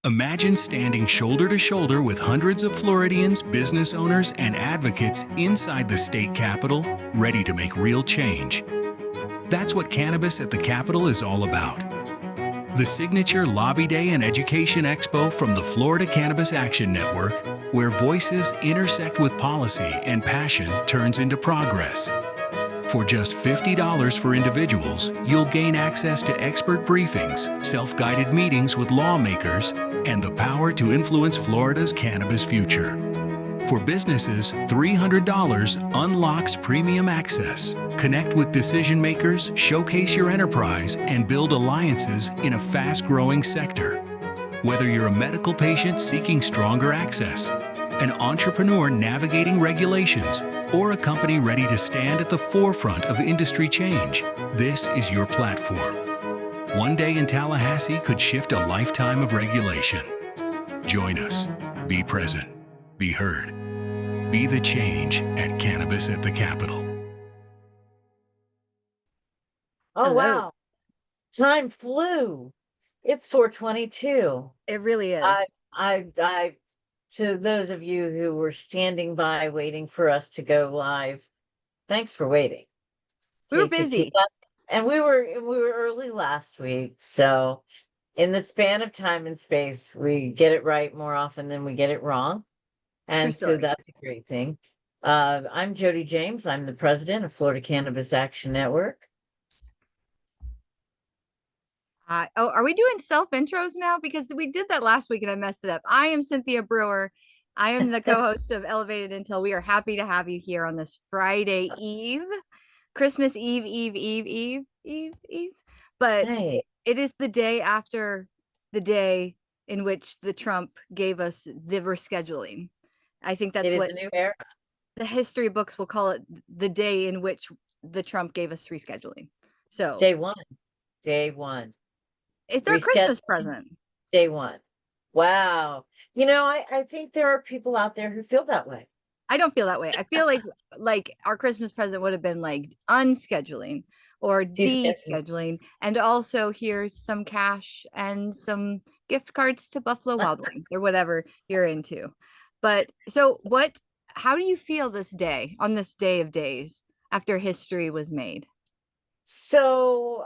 Imagine standing shoulder to shoulder with hundreds of Floridians, business owners, and advocates inside the state capitol, ready to make real change. That's what Cannabis at the Capitol is all about. The signature Lobby Day and Education Expo from the Florida Cannabis Action Network, where voices intersect with policy and passion turns into progress. For just $50 for individuals, you'll gain access to expert briefings, self-guided meetings with lawmakers, and the power to influence Florida's cannabis future. For businesses, $300 unlocks premium access. Connect with decision makers, showcase your enterprise, and build alliances in a fast-growing sector. Whether you're a medical patient seeking stronger access, an entrepreneur navigating regulations, or a company ready to stand at the forefront of industry change, this is your platform. One day in Tallahassee could shift a lifetime of regulation. Join us. Be present. Be heard. Be the change at Cannabis at the Capitol. Oh, Hello. wow. Time flew. It's 4:22. It really is. I, to those of you who were standing by waiting for us to go live, thanks for waiting. We were To keep busy. us- And we were early last week. So in the span of time and space, we get it right more often than we get it wrong. And so story. that's a great thing. I'm Jodi James. I'm the president of Florida Cannabis Action Network. Are we doing self intros now? Because we did that last week and I messed it up. I am Cynthia Brewer. I am the co-host of Elevated Intel. We are happy to have you here on this Friday Eve, Christmas Eve. But Hey. it is the day after the day in which the Trump gave us the rescheduling. I think that's It is what a new era. the history books will call it, the day in which the Trump gave us rescheduling. So Day one. it's our Christmas present. Day one. Wow. I think there are people out there who feel that way. I don't feel that way. I feel like our Christmas present would have been like unscheduling or descheduling, and also here's some cash and some gift cards to Buffalo Wild Wings or whatever you're into. But so how do you feel this day, on this day of days after history was made? So,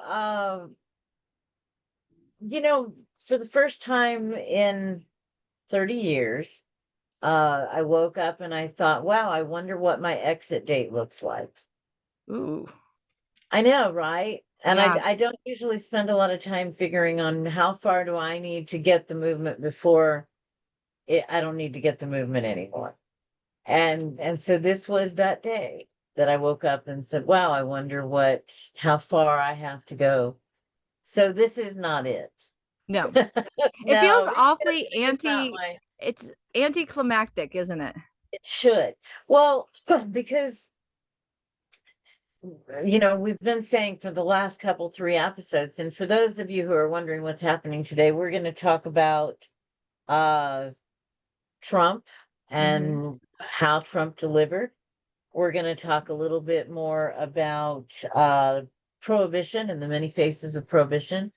for the first time in 30 years, I woke up and I thought, wow, I wonder what my exit date looks like. Ooh. I know, right? And Yeah. I don't usually spend a lot of time figuring on how far do I need to get the movement before I don't need to get the movement anymore. And so this was that day that I woke up and said, wow, I wonder how far I have to go. So this is not it. No. No, It feels awfully it's not it's anticlimactic, isn't it? It should. Well, because we've been saying for the last three episodes, and for those of you who are wondering what's happening today, we're going to talk about Trump and how Trump delivered. We're going to talk a little bit more about prohibition and the many faces of prohibition.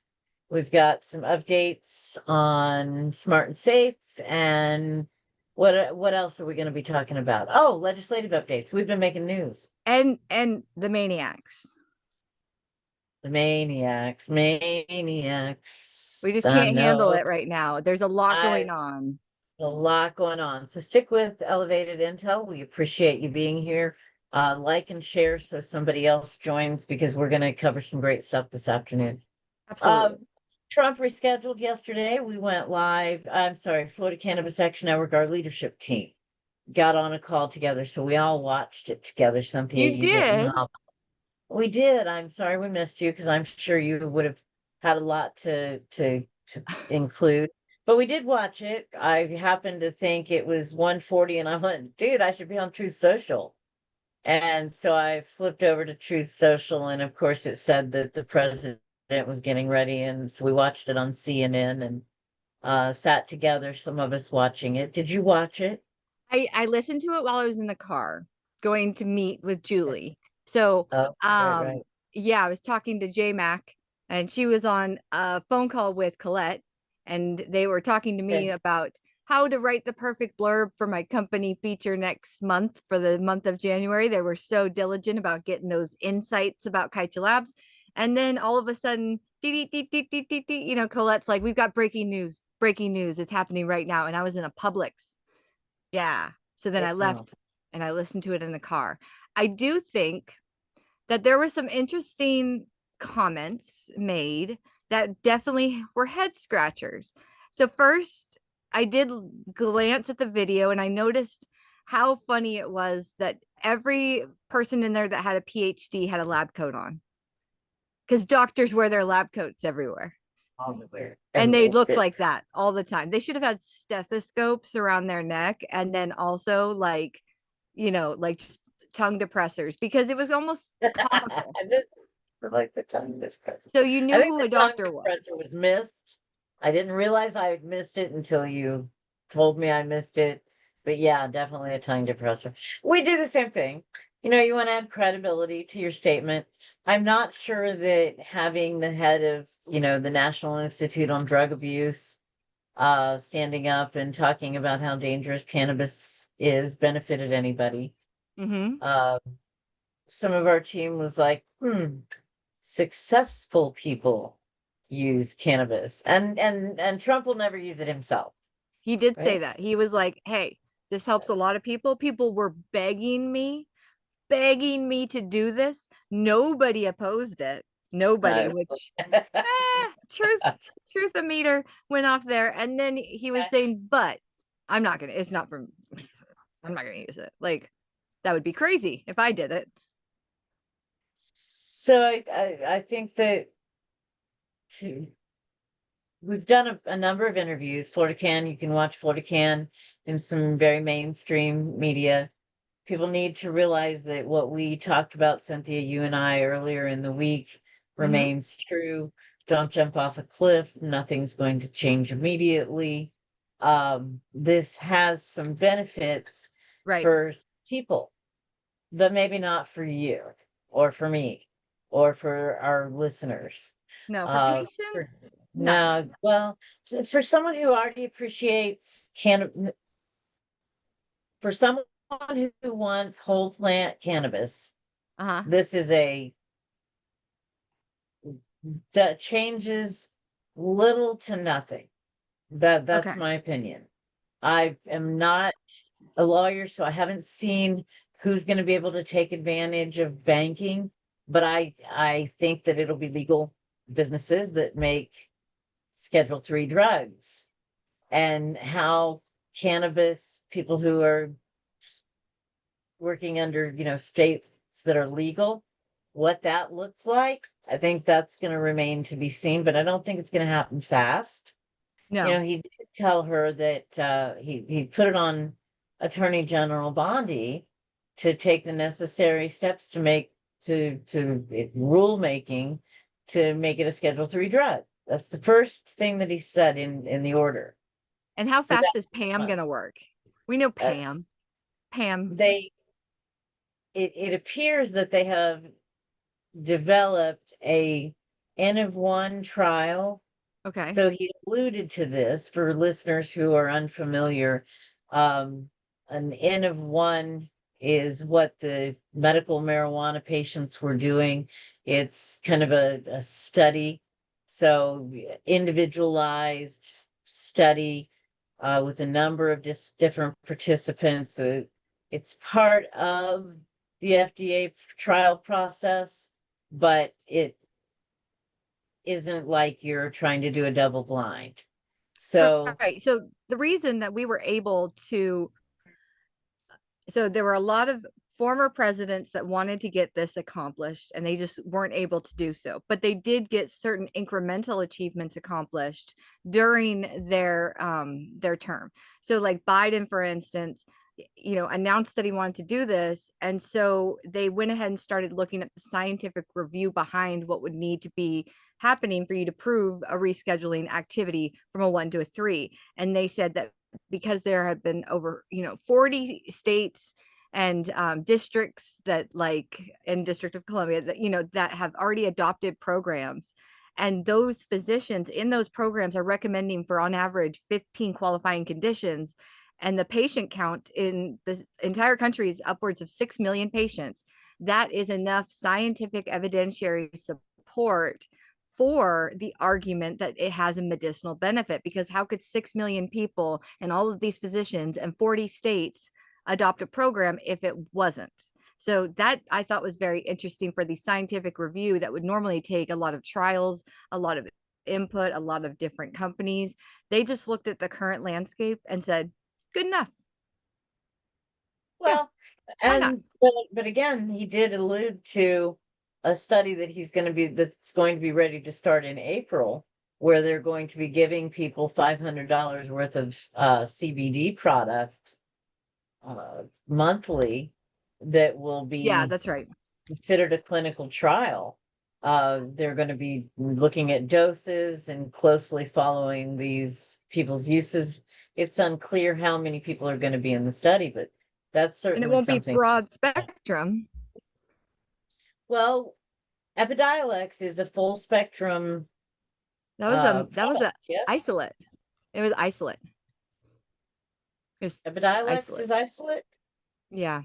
We've got some updates on Smart and Safe, and what else are we going to be talking about? Oh, legislative updates. We've been making news. And the MANIACS. The maniacs. We just can't handle it right now. There's a lot going on. A lot going on. So stick with Elevated Intel. We appreciate you being here. Like and share so somebody else joins, because we're going to cover some great stuff this afternoon. Absolutely. Trump rescheduled yesterday. We went live. I'm sorry, Florida Cannabis Action Network, our leadership team got on a call together. So we all watched it together. Cynthia, You did? We did. I'm sorry we missed you, because I'm sure you would have had a lot to include. But we did watch it. I happened to think it was 1:40, and I went, dude, I should be on Truth Social. And so I flipped over to Truth Social, and of course it said that the president was getting ready, and so we watched it on CNN and sat together, some of us watching it. Did you watch it? I listened to it while I was in the car going to meet with Julie. So Right. yeah, I was talking to J Mac, and she was on a phone call with Colette, and they were talking to me about how to write the perfect blurb for my company feature next month for the month of January. They were so diligent about getting those insights about Kaija Labs. And then all of a sudden, Colette's like, we've got breaking news, it's happening right now. And I was in a Publix. Yeah. So then I left and I listened to it in the car. I do think that there were some interesting comments made that definitely were head scratchers. So first, I did glance at the video and I noticed how funny it was that every person in there that had a PhD had a lab coat on. Because doctors wear their lab coats everywhere. And they looked like that all the time. They should have had stethoscopes around their neck and then also like tongue depressors, because it was almost comical. Like the tongue depressor. So you knew who a doctor was missed. I didn't realize I had missed it until you told me I missed it. But yeah, definitely a tongue depressor. We do the same thing. You want to add credibility to your statement. I'm not sure that having the head of, the National Institute on Drug Abuse standing up and talking about how dangerous cannabis is benefited anybody. Mm-hmm. Some of our team was like, successful people use cannabis, and Trump will never use it himself. He did say that. He was like, hey, this helps a lot of people. People were begging me to do this. Nobody opposed it. Nobody, which truth meter went off there. And then he was saying, but I'm not gonna use it. Like, that would be crazy if I did it. So I think that we've done a number of interviews. Florida Can, you can watch Florida Can in some very mainstream media. People need to realize that what we talked about, Cynthia, you and I, earlier in the week remains true. Don't jump off a cliff. Nothing's going to change immediately. This has some benefits for people, but maybe not for you or for me or for our listeners. No, for patients? No. Well, for someone who already appreciates for someone who wants whole plant cannabis, this is that changes little to nothing. That's my opinion. I am not a lawyer, so I haven't seen who's going to be able to take advantage of banking, but I think that it'll be legal businesses that make Schedule III drugs, and how cannabis people who are working under, states that are legal, what that looks like. I think that's going to remain to be seen, but I don't think it's going to happen fast. No. He did tell her that he put it on Attorney General Bondi to take the necessary steps to make to rulemaking to make it a Schedule III drug. That's the first thing that he said in the order. And how fast is Pam going to work? We know Pam. It appears that they have developed a N of 1 trial. Okay. So he alluded to this for listeners who are unfamiliar. An N of 1 is what the medical marijuana patients were doing. It's kind of a study. So individualized study with a number of different participants. So it's part of the FDA trial process, but it isn't like you're trying to do a double blind. So So the reason that we were able to, so there were a lot of former presidents that wanted to get this accomplished and they just weren't able to do so, but they did get certain incremental achievements accomplished during their term. So like Biden, for instance, announced that he wanted to do this, and so they went ahead and started looking at the scientific review behind what would need to be happening for you to prove a rescheduling activity from a 1 to a 3. And they said that because there had been over 40 states and districts that, like in District of Columbia, that that have already adopted programs, And those physicians in those programs are recommending for on average 15 qualifying conditions. And the patient count in the entire country is upwards of 6 million patients. That is enough scientific evidentiary support for the argument that it has a medicinal benefit, because how could 6 million people and all of these physicians and 40 states adopt a program if it wasn't? So that I thought was very interesting for the scientific review that would normally take a lot of trials, a lot of input, a lot of different companies. They just looked at the current landscape and said, good enough. Well, why not? and but again, he did allude to a study that that's going to be ready to start in April, where they're going to be giving people $500 worth of CBD product monthly that will Yeah, be that's right. considered a clinical trial. They're going to be looking at doses and closely following these people's uses. It's unclear how many people are going to be in the study, but that's And certainly it won't be something. broad spectrum. Well, Epidiolex is a full spectrum. That was a product, yeah. isolate. It was isolate. It was Epidiolex isolate. is isolate. Yeah,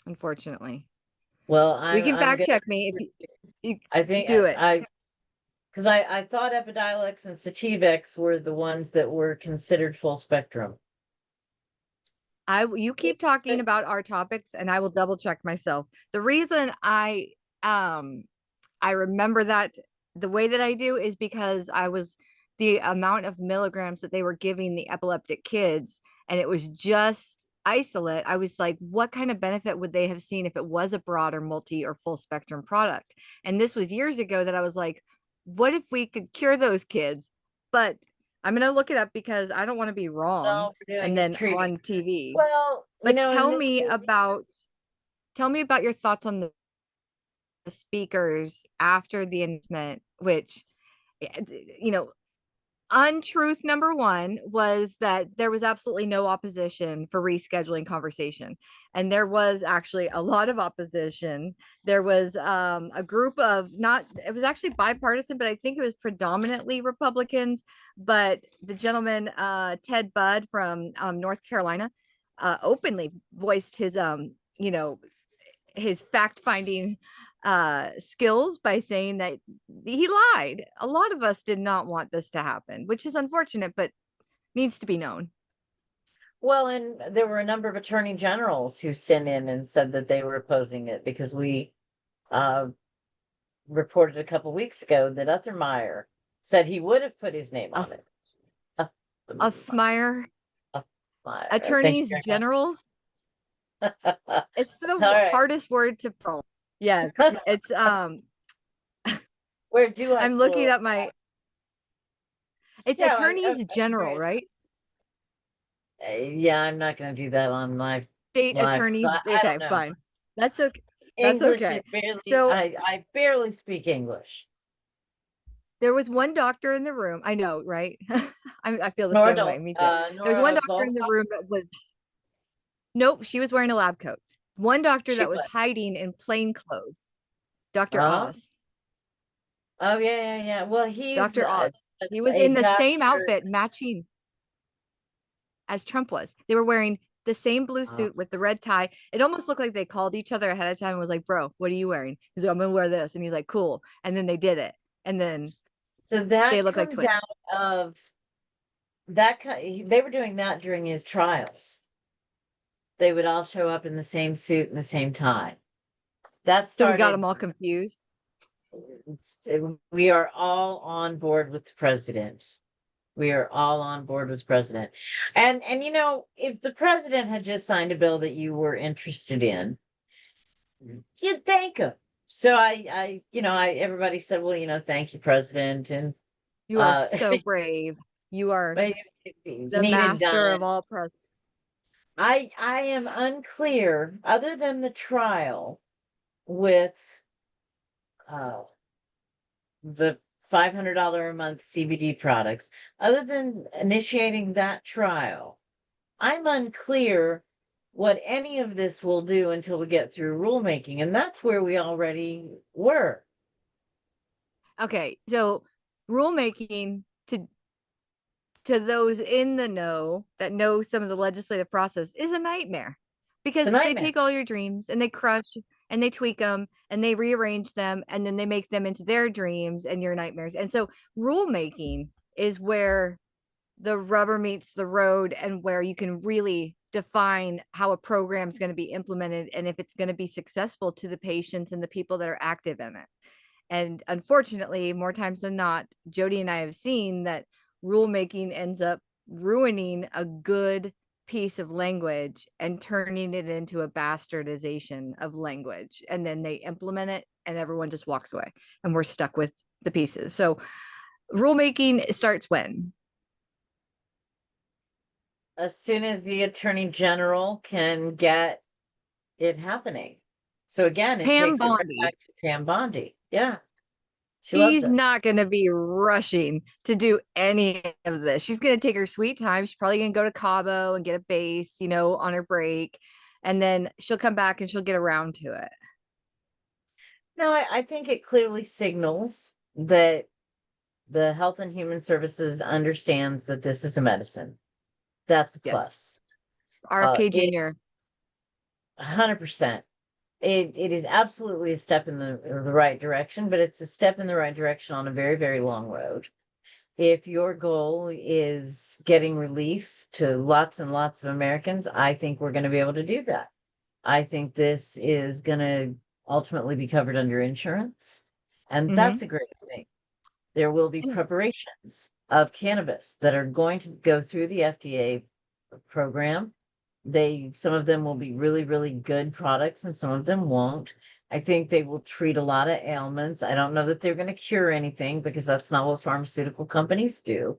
unfortunately. Well, We can fact check me if you I think do it. Because I thought Epidiolex and Sativex were the ones that were considered full spectrum. You keep talking about our topics and I will double check myself. The reason I remember that the way that I do is because the amount of milligrams that they were giving the epileptic kids, and it was just isolate. I was like, what kind of benefit would they have seen if it was a broader multi or full spectrum product? And this was years ago that I was like, what if we could cure those kids? But I'm going to look it up because I don't want to be wrong. And then on TV. Well, but tell me about your thoughts on the speakers after the announcement, which, untruth number one was that there was absolutely no opposition for rescheduling conversation. And there was actually a lot of opposition. There was a group of it was actually bipartisan, but I think it was predominantly Republicans. But the gentleman, Ted Budd from North Carolina, openly voiced his, his fact-finding skills by saying that he lied. A lot of us did not want this to happen, which is unfortunate, but needs to be known. Well, and there were a number of attorney generals who sent in and said that they were opposing it, because we reported a couple weeks ago that Uthermeyer said he would have put his name on it. Uthermeyer, attorneys generals. It's the hardest word to pronounce. Yes, it's where do I I'm looking at my attorneys general, right? Yeah, I'm not going to do that on my state attorneys. Okay, fine. That's okay. That's English okay. Is barely, so I barely speak English. There was one doctor in the room. I know, right? I feel the same way. Me too. There was one doctor in the room that was. Nope, she was wearing a lab coat. One doctor that was hiding in plain clothes. Dr. Oz. Oh, yeah. Well, he's Dr. Oz. He was in the same outfit matching as Trump was. They were wearing the same blue suit with the red tie. It almost looked like they called each other ahead of time and was like, bro, what are you wearing? He's like, I'm going to wear this. And he's like, cool. And then they did it. And then so that they look comes like twins. Out of that. They were doing that during his trials. They would all show up in the same suit and the same tie. That started. So we got them all confused. We are all on board with the president. We are all on board with the president. And if the president had just signed a bill that you were interested in, you'd thank him. So everybody said, well, thank you, President. And you are so brave. You are the master of all presidents. I am unclear, other than the trial with the $500 a month CBD products, other than initiating that trial, I'm unclear what any of this will do until we get through rulemaking. And that's where we already were. Okay. So rulemaking to those in the know that know some of the legislative process is a nightmare, because they take all your dreams and they crush and they tweak them and they rearrange them and then they make them into their dreams and your nightmares. And so rulemaking is where the rubber meets the road and where you can really define how a program is going to be implemented and if it's going to be successful to the patients and the people that are active in it. And unfortunately, more times than not, Jodi and I have seen that rulemaking ends up ruining a good piece of language and turning it into a bastardization of language. And then they implement it and everyone just walks away and we're stuck with the pieces. So rulemaking starts when? As soon as the Attorney General can get it happening. So again, it takes it right back to Pam Bondi. Yeah. She's not going to be rushing to do any of this. She's going to take her sweet time. She's probably going to go to Cabo and get a base, on her break. And then she'll come back and she'll get around to it. No, I think it clearly signals that the Health and Human Services understands that this is a medicine. That's a plus. RFK Jr. 100%. It is absolutely a step in the right direction, but it's a step in the right direction on a very, very long road. If your goal is getting relief to lots and lots of Americans, I think we're going to be able to do that. I think this is going to ultimately be covered under insurance, and that's a great thing. There will be preparations of cannabis that are going to go through the FDA program. Some of them will be really, really good products and some of them won't. I think they will treat a lot of ailments. I don't know that they're going to cure anything because that's not what pharmaceutical companies do.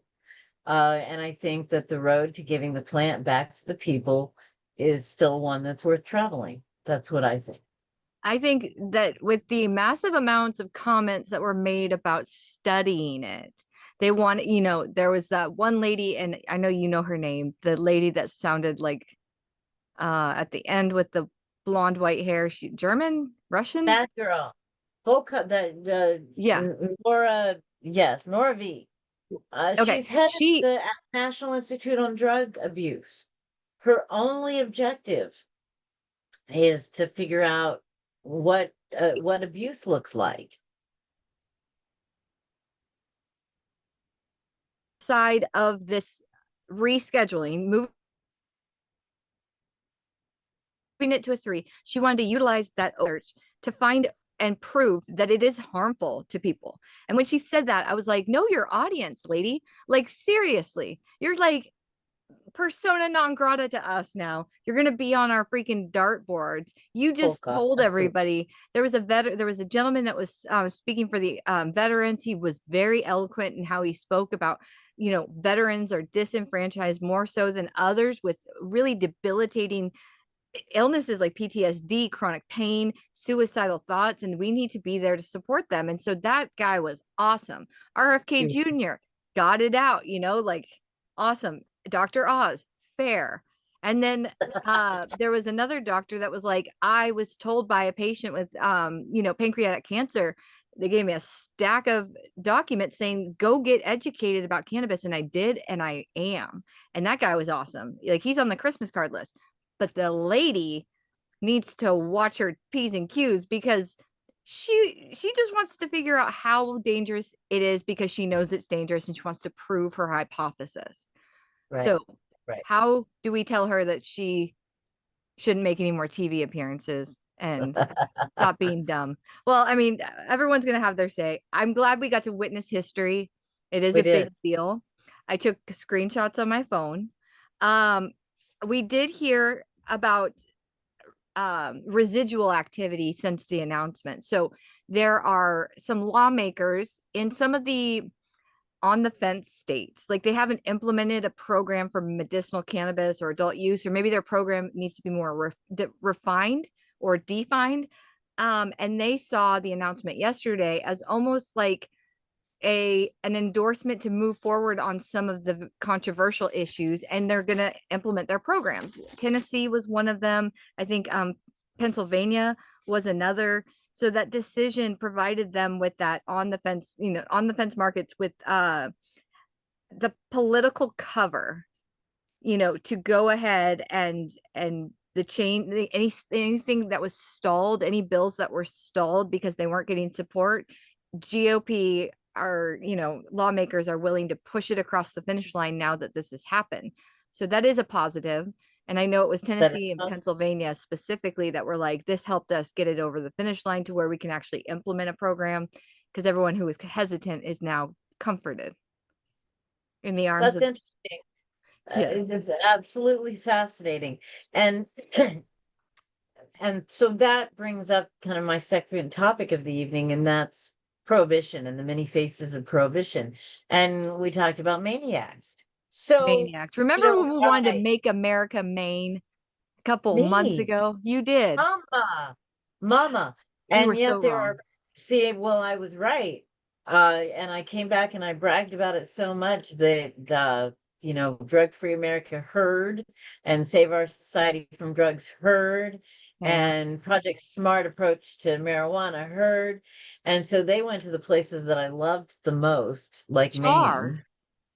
And I think that the road to giving the plant back to the people is still one that's worth traveling. That's what I think. I think that with the massive amounts of comments that were made about studying it, they want, there was that one lady, and I know you know her name, the lady that sounded like at the end with the blonde white hair, she German, Russian, that girl, Nora V. She's head of the National Institute on Drug Abuse. Her only objective is to figure out what abuse looks like. Side of this rescheduling, moving it to a 3, she wanted to utilize that search to find and prove that it is harmful to people. And when she said that, I was like, know your audience, lady. Like, seriously, you're like persona non grata to us now. You're going to be on our freaking dartboards. You just told everybody. There was a gentleman that was speaking for the veterans. He was very eloquent in how he spoke about, veterans are disenfranchised more so than others with really debilitating illnesses like PTSD, chronic pain, suicidal thoughts, and we need to be there to support them. And so that guy was awesome. RFK Jr. got it out, like awesome. Dr. Oz, fair. And then there was another doctor that was like, I was told by a patient with pancreatic cancer. They gave me a stack of documents saying, go get educated about cannabis. And I did, and I am. And that guy was awesome. Like, he's on the Christmas card list. But the lady needs to watch her P's and Q's because she just wants to figure out how dangerous it is because she knows it's dangerous and she wants to prove her hypothesis. Right. So how do we tell her that she shouldn't make any more TV appearances and stop being dumb? Well, I mean, everyone's going to have their say. I'm glad we got to witness history. It is a big deal. I took screenshots on my phone. We did hear about residual activity since the announcement. So there are some lawmakers in some of the on the fence states, like they haven't implemented a program for medicinal cannabis or adult use, or maybe their program needs to be more refined or defined. And they saw the announcement yesterday as almost like an endorsement to move forward on some of the controversial issues, and they're going to implement their programs. Tennessee was one of them. I think Pennsylvania was another. So that decision provided them with that on the fence, on the fence markets with the political cover, to go ahead and the change, anything that was stalled, any bills that were stalled because they weren't getting support, GOP lawmakers are willing to push it across the finish line now that this has happened. So that is a positive. And I know it was Tennessee and Pennsylvania specifically that were like, this helped us get it over the finish line to where we can actually implement a program, because everyone who was hesitant is now comforted in the arms That's of. interesting. Yes. It's absolutely fascinating. And and so that brings up kind of my second topic of the evening, and that's prohibition and the many faces of prohibition. And we talked about maniacs. So, Maniacs. Remember when we wanted to make America Maine a couple months ago? You did. Mama. You And were yet so there wrong. are, see, well, I was right. And I came back and I bragged about it so much that, Drug-Free America heard, and Save Our Society from Drugs heard, Yeah. and Project Smart Approach to Marijuana heard. And so they went to the places that I loved the most, like Maine,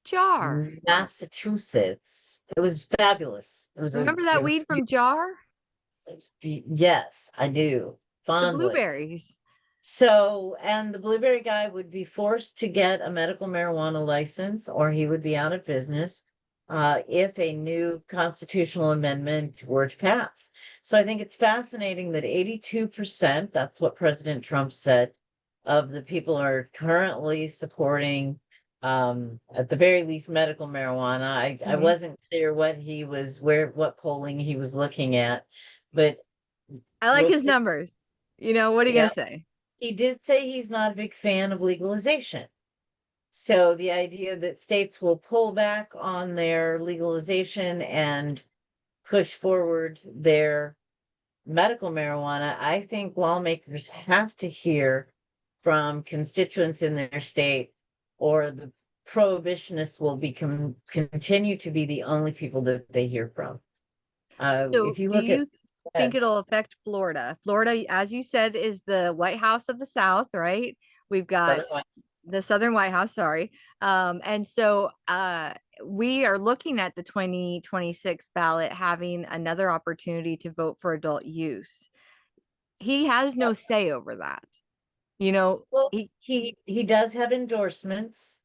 Jar. Massachusetts. It was fabulous. Remember that weed from Jar? Yes, I do. The Fondly. blueberries. So, and the blueberry guy would be forced to get a medical marijuana license, or he would be out of business if a new constitutional amendment were to pass. So I think it's fascinating that 82%, that's what President Trump said, of the people are currently supporting, at the very least, medical marijuana. I wasn't clear what polling he was looking at, but I like his numbers. What are you going to say? He did say he's not a big fan of legalization. So the idea that states will pull back on their legalization and push forward their medical marijuana, I think lawmakers have to hear from constituents in their state, or the prohibitionists will continue to be the only people that they hear from. So if you look at think it'll affect Florida? Florida, as you said, is the White House of the South, right? We've got the Southern White House, sorry. And so we are looking at the 2026 ballot having another opportunity to vote for adult use. He has no say over that. Well, he does have endorsements.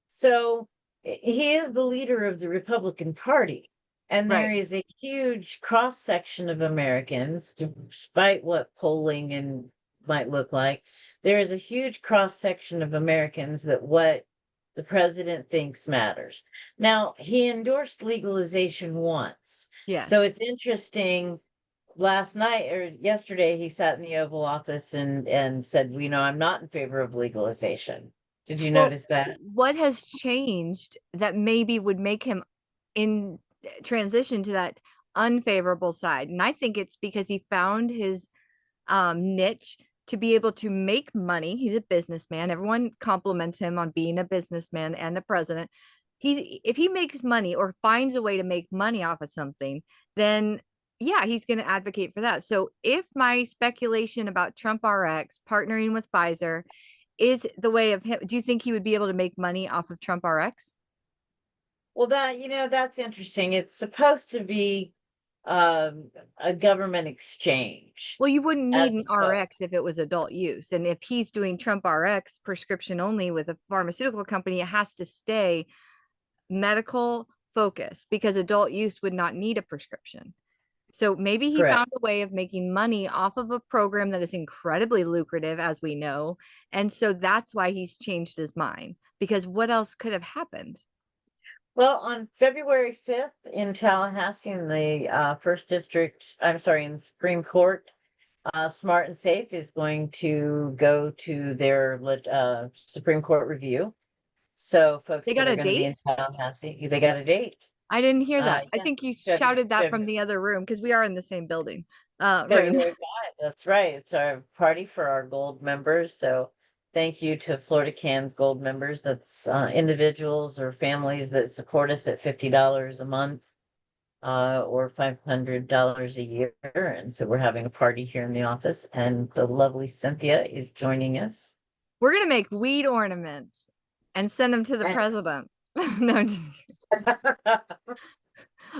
So he is the leader of the Republican Party. And there is a huge cross section of Americans, despite what polling might look like. There is a huge cross section of Americans that what the president thinks matters. Now, he endorsed legalization once. Yes. So it's interesting. Last night or yesterday, he sat in the Oval Office and said, I'm not in favor of legalization. Did you notice that? What has changed that maybe would make him in transition to that unfavorable side? And I think it's because he found his niche to be able to make money. He's a businessman. Everyone compliments him on being a businessman and a president. If he makes money or finds a way to make money off of something, then yeah, he's going to advocate for that. So if my speculation about Trump RX partnering with Pfizer is the way of him, do you think he would be able to make money off of Trump RX? Well, that's interesting. It's supposed to be a government exchange. Well, you wouldn't need an RX if it was adult use. And if he's doing Trump RX prescription only with a pharmaceutical company, it has to stay medical focus, because adult use would not need a prescription. So maybe he found a way of making money off of a program that is incredibly lucrative, as we know. And so that's why he's changed his mind, because what else could have happened? Well, on February 5th in Tallahassee, in the in the Supreme Court, Smart and Safe is going to go to their Supreme Court review. So folks that are going to be in Tallahassee, they got a date. I didn't hear that. I think you shouted that from the other room, because we are in the same building. February 5th, that's right. It's our party for our gold members. So thank you to Florida Can's gold members. That's individuals or families that support us at $50 a month. or $500 a year. And so we're having a party here in the office, and the lovely Cynthia is joining us. We're going to make weed ornaments and send them to the president. No, I'm just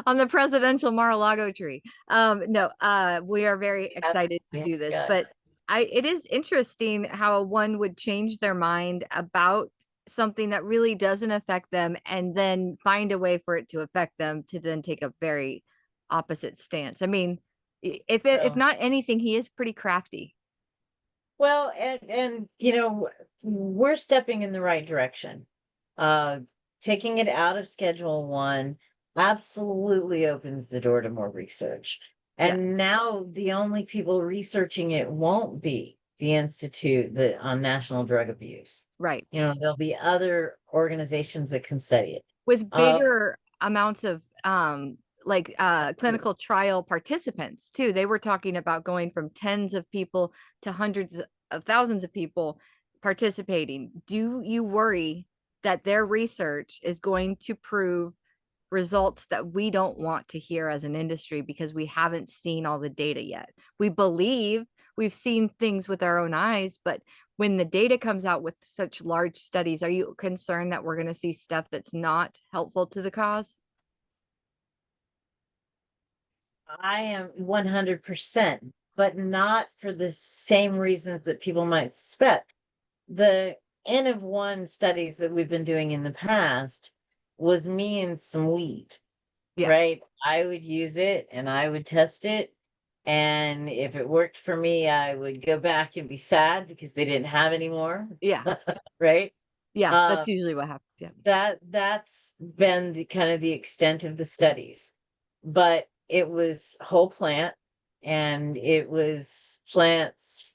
on the presidential Mar-a-Lago tree. No, we are very excited to do this, but it is interesting how one would change their mind about something that really doesn't affect them and then find a way for it to affect them to then take a very opposite stance. I mean, if not anything, he is pretty crafty. Well, and we're stepping in the right direction. Taking it out of Schedule 1 absolutely opens the door to more research. And now the only people researching it won't be the Institute on National Drug Abuse. Right. There'll be other organizations that can study it. With bigger amounts of clinical trial participants too. They were talking about going from tens of people to hundreds of thousands of people participating. Do you worry that their research is going to prove results that we don't want to hear as an industry because we haven't seen all the data yet? We believe we've seen things with our own eyes, but when the data comes out with such large studies, are you concerned that we're going to see stuff that's not helpful to the cause? I am 100%, but not for the same reasons that people might suspect. The N of 1 studies that we've been doing in the past was me and some weed, right? I would use it and I would test it. And if it worked for me, I would go back and be sad because they didn't have any more. Yeah. Right. Yeah. That's usually what happens. Yeah. That's been the kind of the extent of the studies, but it was whole plant, and it was plants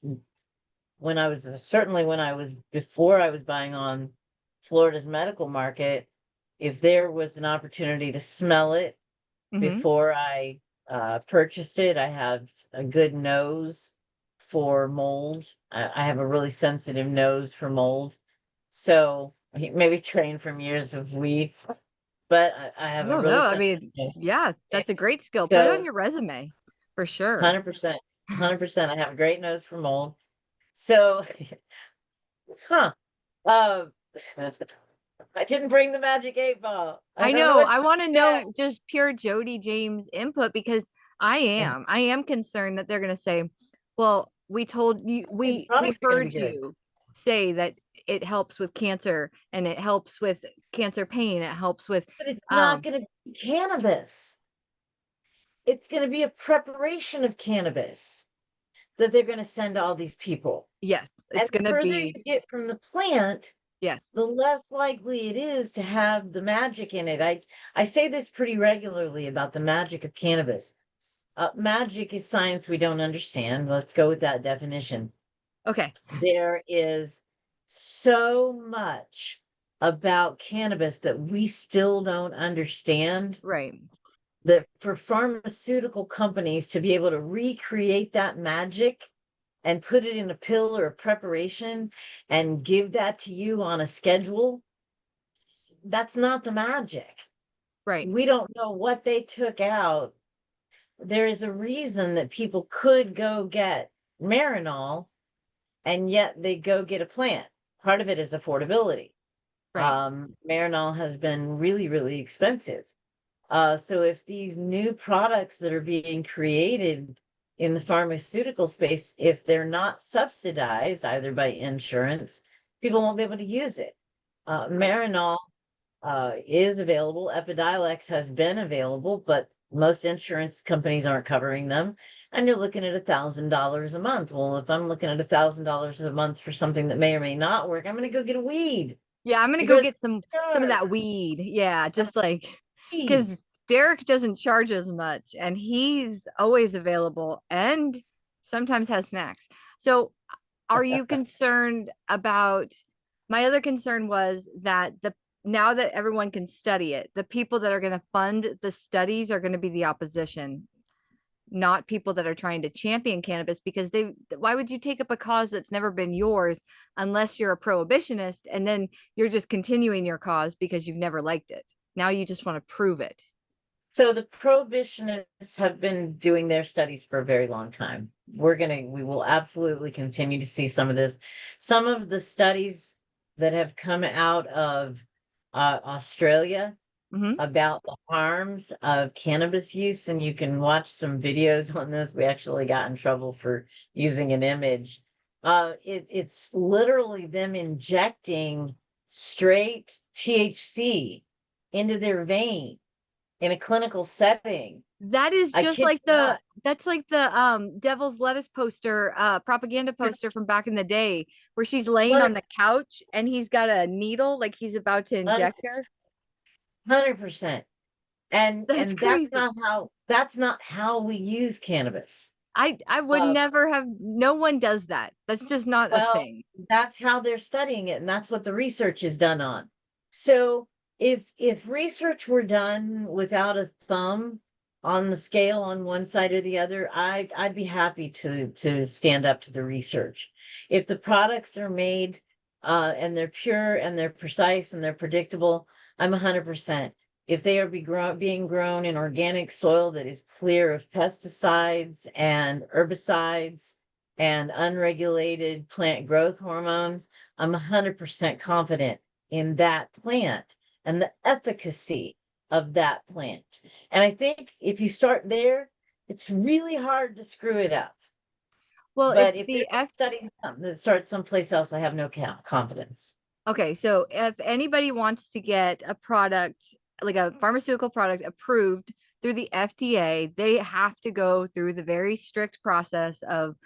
when I was before I was buying on Florida's medical market. If there was an opportunity to smell it before I purchased it, I have a good nose for mold. I have a really sensitive nose for mold. So maybe trained from years of weed, but I have a really I mean, yeah, that's a great skill. Put it on your resume for sure. 100%. 100%. I have a great nose for mold. So, I didn't bring the magic 8-ball. I know. I want to know just pure Jodi James input, because I am concerned that they're going to say, well, we told you, we heard you say that it helps with cancer and it helps with cancer pain. It helps with, but it's not going to be cannabis. It's going to be a preparation of cannabis that they're going to send all these people. Yes. It's going to be. The further you get from the plant, yes, the less likely it is to have the magic in it. I say this pretty regularly about the magic of cannabis. Magic is science we don't understand. Let's go with that definition. Okay. There is so much about cannabis that we still don't understand. Right. That for pharmaceutical companies to be able to recreate that magic and put it in a pill or a preparation and give that to you on a schedule, that's not the magic. Right. We don't know what they took out. There is a reason that people could go get Marinol and yet they go get a plant. Part of it is affordability. Right. Marinol has been really, really expensive. So if these new products that are being created in the pharmaceutical space, if they're not subsidized either by insurance, people won't be able to use it. Marinol is available. Epidiolex has been available, but most insurance companies aren't covering them. And you're looking at $1,000 a month. Well, if I'm looking at $1,000 a month for something that may or may not work, I'm going to go get a weed. Yeah, I'm going to go get some of that weed. Yeah, just like, because Derek doesn't charge as much and he's always available and sometimes has snacks. So are you concerned about, my other concern was that now that everyone can study it, the people that are going to fund the studies are going to be the opposition, not people that are trying to champion cannabis, because why would you take up a cause that's never been yours unless you're a prohibitionist and then you're just continuing your cause because you've never liked it. Now you just want to prove it. So the prohibitionists have been doing their studies for a very long time. We will absolutely continue to see some of this. Some of the studies that have come out of Australia Hmm. about the harms of cannabis use, and you can watch some videos on this. We actually got in trouble for using an image. It's literally them injecting straight THC into their vein in a clinical setting. That is I just kid like you not. that's like the devil's lettuce poster, propaganda poster from back in the day, where she's laying on the couch and he's got a needle like he's about to inject her. 100%. And That's and that's crazy. not how we use cannabis. I would Uh, never have, no one does that. That's just not a well, thing. that's how they're studying it, and that's what the research is done on. So if research were done without a thumb on the scale on one side or the other, I'd be happy to stand up to the research. If the products are made and they're pure and they're precise and they're predictable, I'm 100%. If they are being grown in organic soil that is clear of pesticides and herbicides and unregulated plant growth hormones, I'm 100% confident in that plant and the efficacy of that plant. And I think if you start there, it's really hard to screw it up. Well, if But if they're the F studying something that starts someplace else, I have no confidence. Okay, so if anybody wants to get a product, like a pharmaceutical product approved through the FDA, they have to go through the very strict process of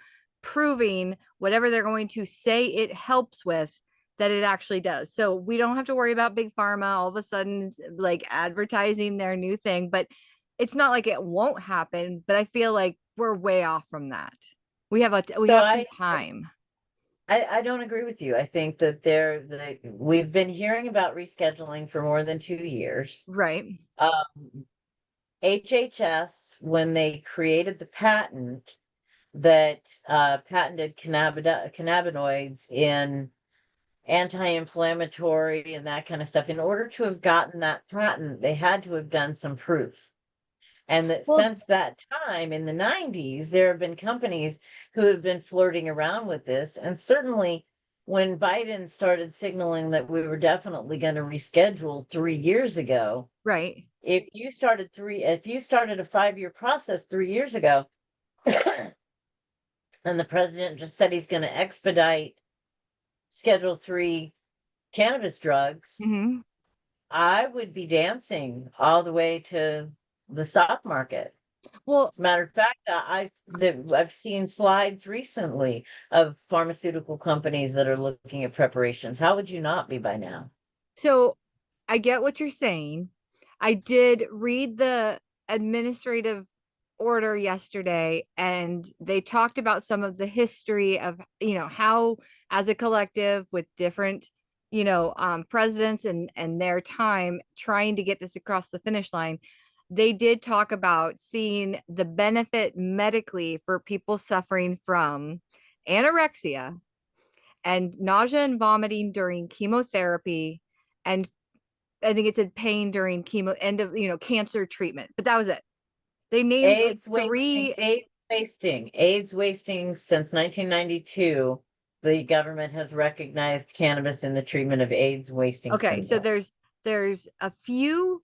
proving whatever they're going to say it helps with, that it actually does. So we don't have to worry about big pharma all of a sudden like advertising their new thing, but it's not like it won't happen, but I feel like we're way off from that. We So have some time. I don't agree with you. I think that we've been hearing about rescheduling for more than 2 years. Right. Um, HHS, when they created the patent that patented cannabinoids in anti-inflammatory and that kind of stuff, in order to have gotten that patent, they had to have done some proof. And that Well, since that time in the 90s, there have been companies who have been flirting around with this. And certainly when Biden started signaling that we were definitely going to reschedule 3 years ago, right. if you started a 5-year process 3 years ago, and the president just said he's going to expedite Schedule 3 cannabis drugs, Hmm. I would be dancing all the way to the stock market. Well, As a matter of fact, I've seen slides recently of pharmaceutical companies that are looking at preparations. How would you not be by now? so I get what you're saying. I did read the administrative order yesterday, and they talked about some of the history of, how as a collective with different, presidents and their time trying to get this across the finish line. They did talk about seeing the benefit medically for people suffering from anorexia and nausea and vomiting during chemotherapy, and I think it said pain during chemo, end of, cancer treatment, but that was it. They named like three. AIDS wasting since 1992. The government has recognized cannabis in the treatment of AIDS wasting Okay, so syndrome. there's a few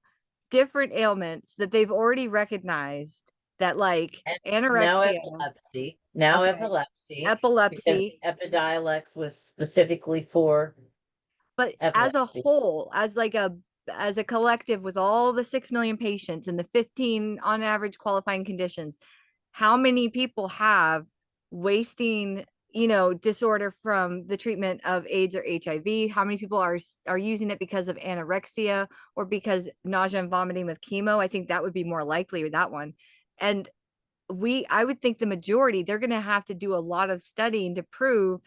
different ailments that they've already recognized, that like And now anorexia, epilepsy, now okay, epilepsy, because epilepsy, Epidiolex was specifically for but as a epilepsy. whole, as a collective with all the 6 million patients and the 15 on average qualifying conditions, how many people have wasting, disorder from the treatment of AIDS or HIV? How many people are using it because of anorexia or because nausea and vomiting with chemo? I think that would be more likely with that one. And I would think the majority, they're going to have to do a lot of studying to prove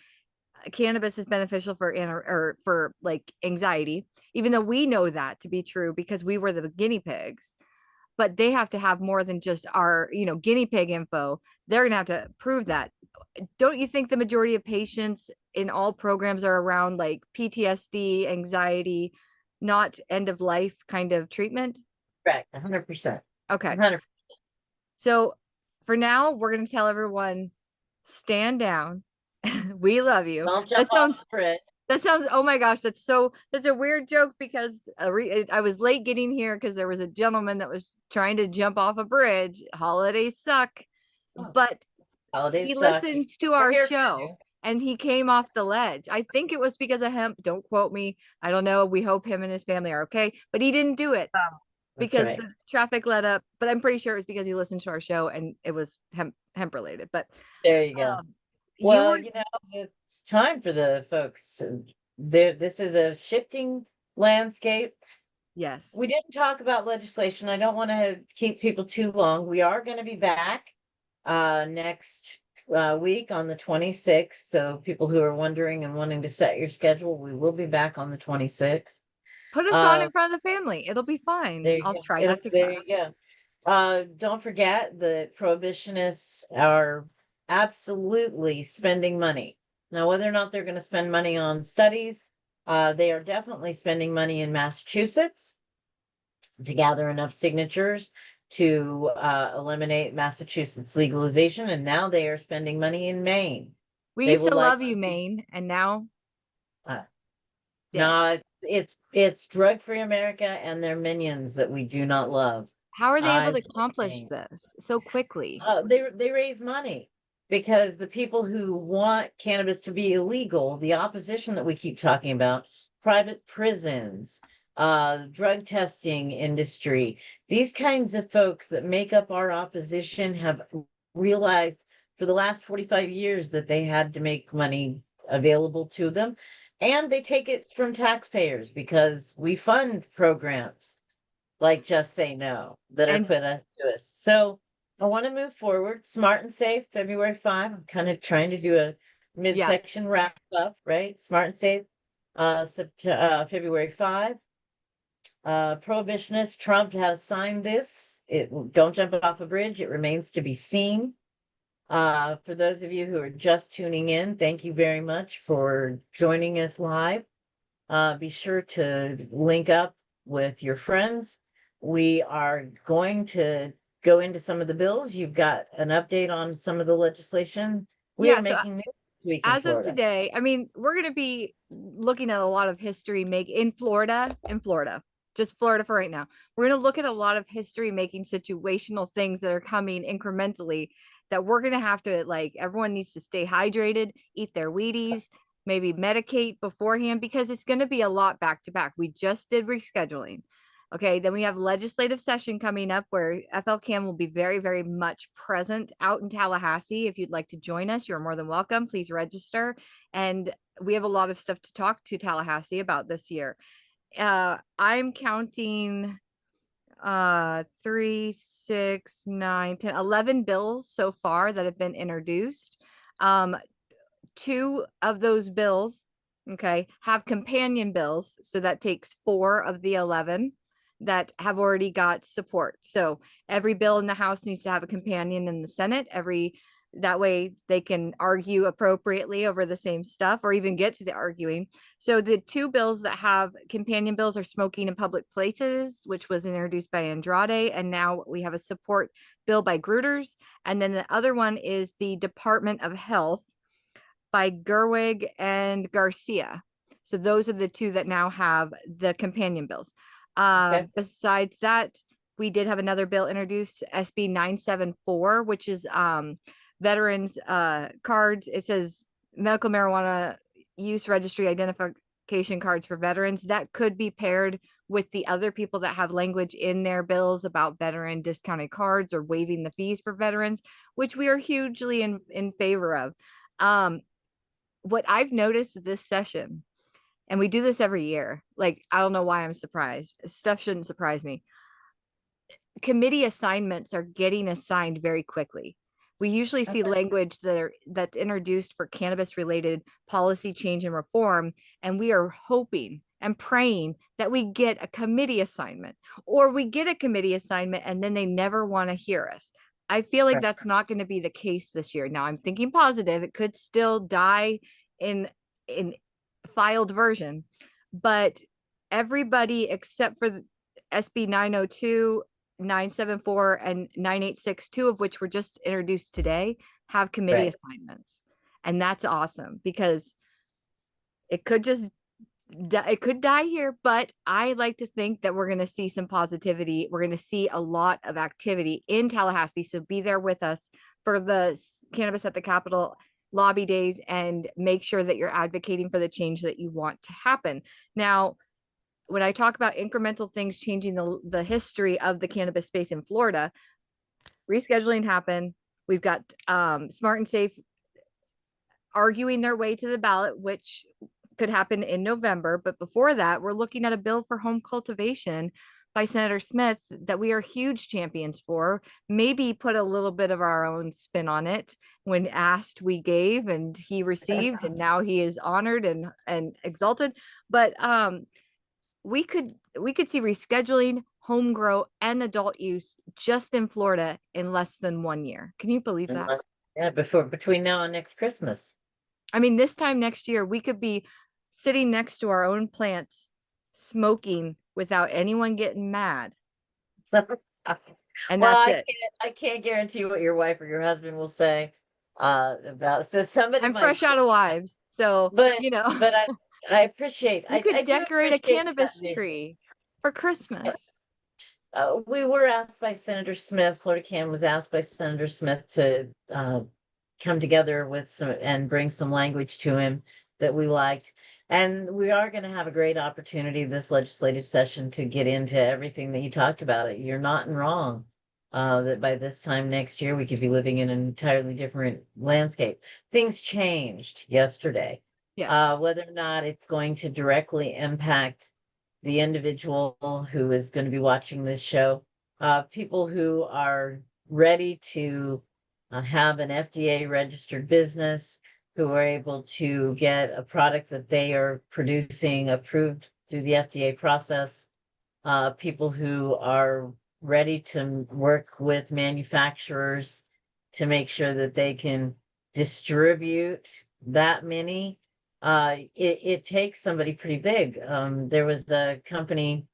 cannabis is beneficial for or for like anxiety, even though we know that to be true because we were the guinea pigs. But they have to have more than just our, guinea pig info. They're going to have to prove that. Don't you think the majority of patients in all programs are around like PTSD, anxiety, not end of life kind of treatment? Correct, 100%. Okay. 100. So for now, we're going to tell everyone, stand down. We love you. Don't jump off the bridge. That sounds, oh my gosh, that's such a weird joke because I was late getting here because there was a gentleman that was trying to jump off a bridge. Holidays suck, but Holidays he suck. listens to We're our here for show you. and he came off the ledge. I think it was because of hemp. Don't quote me. I don't know. We hope him and his family are okay, but he didn't do it That's because right. the traffic let up. But I'm pretty sure it was because he listened to our show and it was hemp related. But There you go. Well, it's time for the folks. This is a shifting landscape. yes. We didn't talk about legislation. I don't want to keep people too long. We are going to be back next week on the 26th. So people who are wondering and wanting to set your schedule, we will be back on the 26th. Put us on in front of the family. It'll be fine. There you I'll go. try not to There cuss. you go. Don't forget the prohibitionists are absolutely spending money. Now, whether or not they're going to spend money on studies, they are definitely spending money in Massachusetts to gather enough signatures to eliminate Massachusetts legalization. And now they are spending money in Maine. We They used would to like love you, Maine, and now dead. no, it's drug-free America and their minions that we do not love. How are they able I to accomplish think. this so quickly? They raise money because the people who want cannabis to be illegal, the opposition that we keep talking about, private prisons, drug testing industry, these kinds of folks that make up our opposition have realized for the last 45 years that they had to make money available to them. And they take it from taxpayers because we fund programs like Just Say No that are And put us to us. So I want to move forward. Smart and Safe, February 5. I'm kind of trying to do a midsection wrap up, right? Smart and Safe, February 5. Prohibitionist, Trump has signed this. Don't jump off a bridge. It remains to be seen. For those of you who are just tuning in, thank you very much for joining us live. Be sure to link up with your friends. We are going to go into some of the bills. You've got an update on some of the legislation. We are so making news this week in as of Florida. today, I mean, we're going to be looking at a lot of history in Florida, just Florida for right now. We're going to look at a lot of history making situational things that are coming incrementally that we're going to have to, like, everyone needs to stay hydrated, eat their Wheaties, maybe medicate beforehand, because it's going to be a lot back to back. We just did rescheduling. Okay, then we have legislative session coming up where FLCAM will be very, very much present out in Tallahassee. If you'd like to join us, you're more than welcome. Please register. And we have a lot of stuff to talk to Tallahassee about this year. I'm counting 3, 6, 9, 10, 11 bills so far that have been introduced. 2 of those bills, okay, have companion bills. So that takes 4 of the 11 that have already got support. So every bill in the House needs to have a companion in the Senate. That way they can argue appropriately over the same stuff or even get to the arguing. So the 2 bills that have companion bills are smoking in public places, which was introduced by Andrade, and now we have a support bill by Gruters. And then the other one is the Department of Health by Gerwig and Garcia. So those are the 2 that now have the companion bills. Okay. Besides that, we did have another bill introduced, SB 974, which is veterans cards. It says medical marijuana use registry identification cards for veterans. That could be paired with the other people that have language in their bills about veteran discounted cards or waiving the fees for veterans, which we are hugely in favor of. What I've noticed this session, and we do this every year, like, I don't know why I'm surprised. Stuff shouldn't surprise me. Committee assignments are getting assigned very quickly. We usually see language that's introduced for cannabis related policy change and reform, and we are hoping and praying that we get a committee assignment, or we get a committee assignment and then they never want to hear us. I feel like that's not going to be the case this year. Now I'm thinking positive. It could still die in filed version, but everybody except for SB 902 974 and 986, two of which were just introduced today, have committee Right. assignments. And that's awesome because it could just it could die here, but I like to think that we're going to see some positivity. We're going to see a lot of activity in Tallahassee. So be there with us for the Cannabis at the Capitol lobby days and make sure that you're advocating for the change that you want to happen. Now, when I talk about incremental things changing the history of the cannabis space in Florida, rescheduling happened. We've got Smart and Safe arguing their way to the ballot, which could happen in November. But before that, we're looking at a bill for home cultivation by Senator Smith that we are huge champions for. Maybe put a little bit of our own spin on it. When asked, we gave, and he received, and now he is honored and exalted. But we could see rescheduling, home grow, and adult use just in Florida in less than 1 year. Can you believe that? Yeah, between now and next Christmas. I mean, this time next year, we could be sitting next to our own plants, smoking without anyone getting mad. And Well, that's it. I can't guarantee what your wife or your husband will say about. So somebody I'm might fresh out of wives, so but you know. but I appreciate. You could I do decorate a appreciate cannabis that vision. tree for Christmas. We were asked by Senator Smith. Florida Can was asked by Senator Smith to come together with some and bring some language to him that we liked. And we are going to have a great opportunity this legislative session to get into everything that you talked about. It. You're not wrong. That by this time next year, we could be living in an entirely different landscape. Things changed yesterday. Yes. Whether or not it's going to directly impact the individual who is going to be watching this show, people who are ready to have an FDA registered business, who are able to get a product that they are producing approved through the FDA process, people who are ready to work with manufacturers to make sure that they can distribute that many. It takes somebody pretty big. There was a company,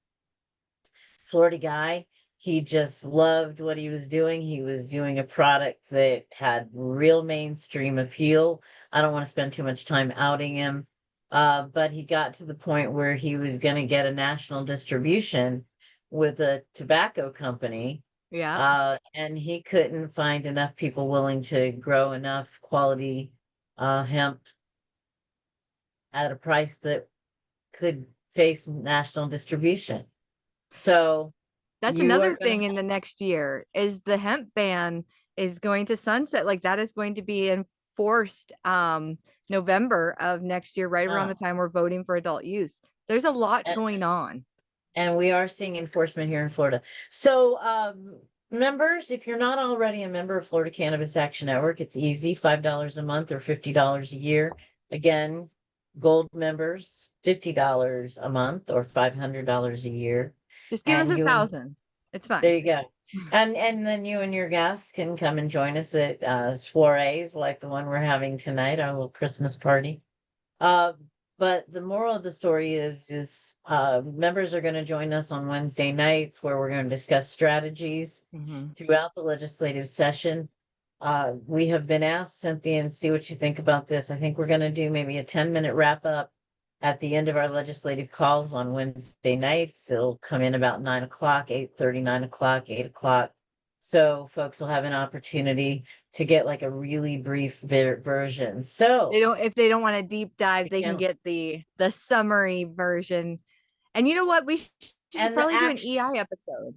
Florida guy, he just loved what he was doing. He was doing a product that had real mainstream appeal. I don't want to spend too much time outing him, but he got to the point where he was going to get a national distribution with a tobacco company. Yeah. And he couldn't find enough people willing to grow enough quality hemp at a price that could face national distribution. So That's you are another going thing in the next year is the hemp ban is going to sunset. Like that is going to be enforced November of next year, right around the time we're voting for adult use. There's a lot going on. And we are seeing enforcement here in Florida. So members, if you're not already a member of Florida Cannabis Action Network, it's easy, $5 a month or $50 a year. Again, gold members, $50 a month or $500 a year. Just give us And 1,000. It's fine. there you go. And then you and your guests can come and join us at soirees like the one we're having tonight, our little Christmas party. But the moral of the story is members are going to join us on Wednesday nights where we're going to discuss strategies throughout the legislative session. We have been asked, Cynthia, and see what you think about this. I think we're going to do maybe a 10-minute wrap up at the end of our legislative calls on Wednesday nights. It'll come in about 9 o'clock, 8:30, 9 o'clock, 8 o'clock. So folks will have an opportunity to get like a really brief version. So if they don't want a deep dive, they can get the summary version. And you know what? We should probably do an EI episode.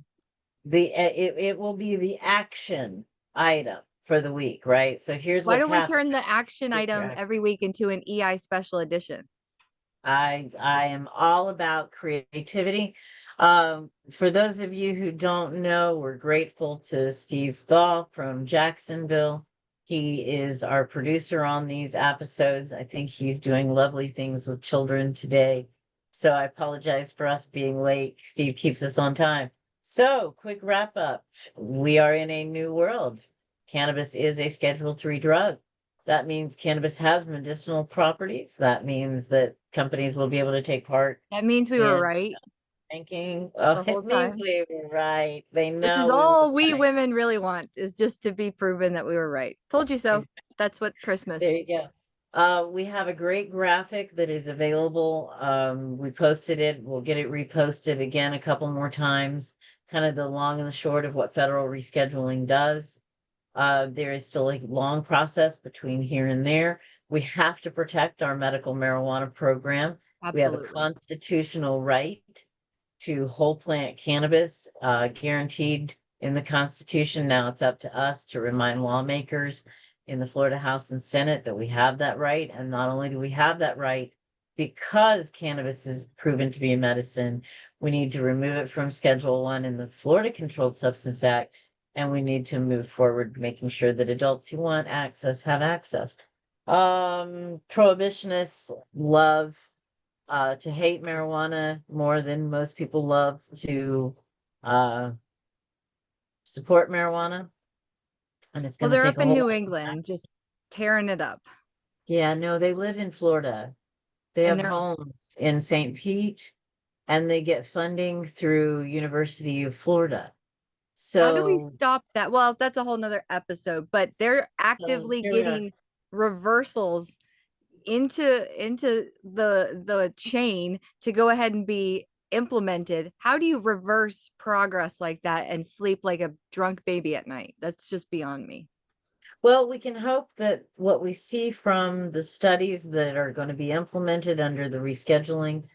It will be the action item for the week, right? So here's why don't we turn the action item every week into an EI special edition? I am all about creativity. For those of you who don't know, we're grateful to Steve Thaw from Jacksonville. He is our producer on these episodes. I think he's doing lovely things with children today. So I apologize for us being late. Steve keeps us on time. So quick wrap up. We are in a new world. Cannabis is a Schedule III drug. That means cannabis has medicinal properties. That means that companies will be able to take part. That means we were right. thinking, the oh, whole it means time, we were right. They which is know we were all we right. women really want, is just to be proven that we were right. Told you so. That's what Christmas. There you go. We have a great graphic that is available. We posted it. We'll get it reposted again a couple more times. Kind of the long and the short of what federal rescheduling does. There is still a long process between here and there. We have to protect our medical marijuana program. We have a Absolutely. constitutional right to whole plant cannabis, guaranteed in the Constitution. Now it's up to us to remind lawmakers in the Florida House and Senate that we have that right. And not only do we have that right, because cannabis is proven to be a medicine, we need to remove it from Schedule 1 in the Florida Controlled Substance Act. And we need to move forward, making sure that adults who want access have access. Prohibitionists love to hate marijuana more than most people love to support marijuana. And it's Well, going to they're take up a in whole New lot. England, just tearing it up. Yeah, no, they live in Florida. They And have they're, homes in St. Pete and they get funding through University of Florida. how do we So, stop that? Well, that's a whole nother episode, but they're so actively here we are. getting reversals into the chain to go ahead and be implemented. How do you reverse progress like that and sleep like a drunk baby at night? That's just beyond me. Well, we can hope that what we see from the studies that are going to be implemented under the rescheduling,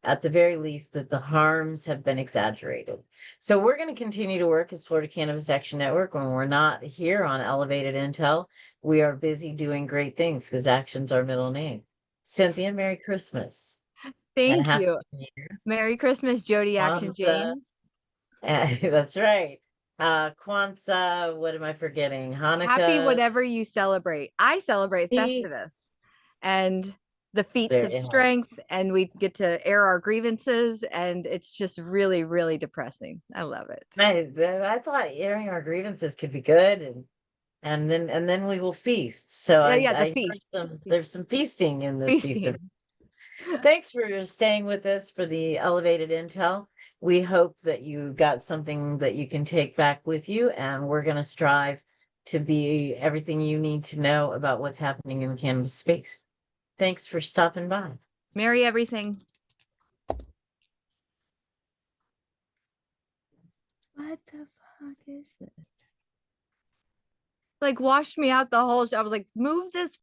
at the very least, that the harms have been exaggerated. So we're going to continue to work as Florida Cannabis Action Network. When we're not here on Elevated Intel, we are busy doing great things because action's our middle name. Cynthia, Merry Christmas and Thank Happy you. New Year. Merry Christmas, Jodi Action Kwanzaa, James. that's right. Kwanzaa, what am I forgetting? Happy Hanukkah. whatever you celebrate. I celebrate Festivus and the feats There, of yeah. strength, and we get to air our grievances, and it's just really, really depressing. I love it. I thought airing our grievances could be good, and then we will feast. So Yeah, yeah, the I heard feast. there's some feasting in this feast of. Feasting. Thanks for staying with us for the elevated intel. We hope that you got something that you can take back with you, and we're going to strive to be everything you need to know about what's happening in the cannabis space. Thanks for stopping by. Merry everything. What the fuck is this? Like washed me out the whole show. I was like, move this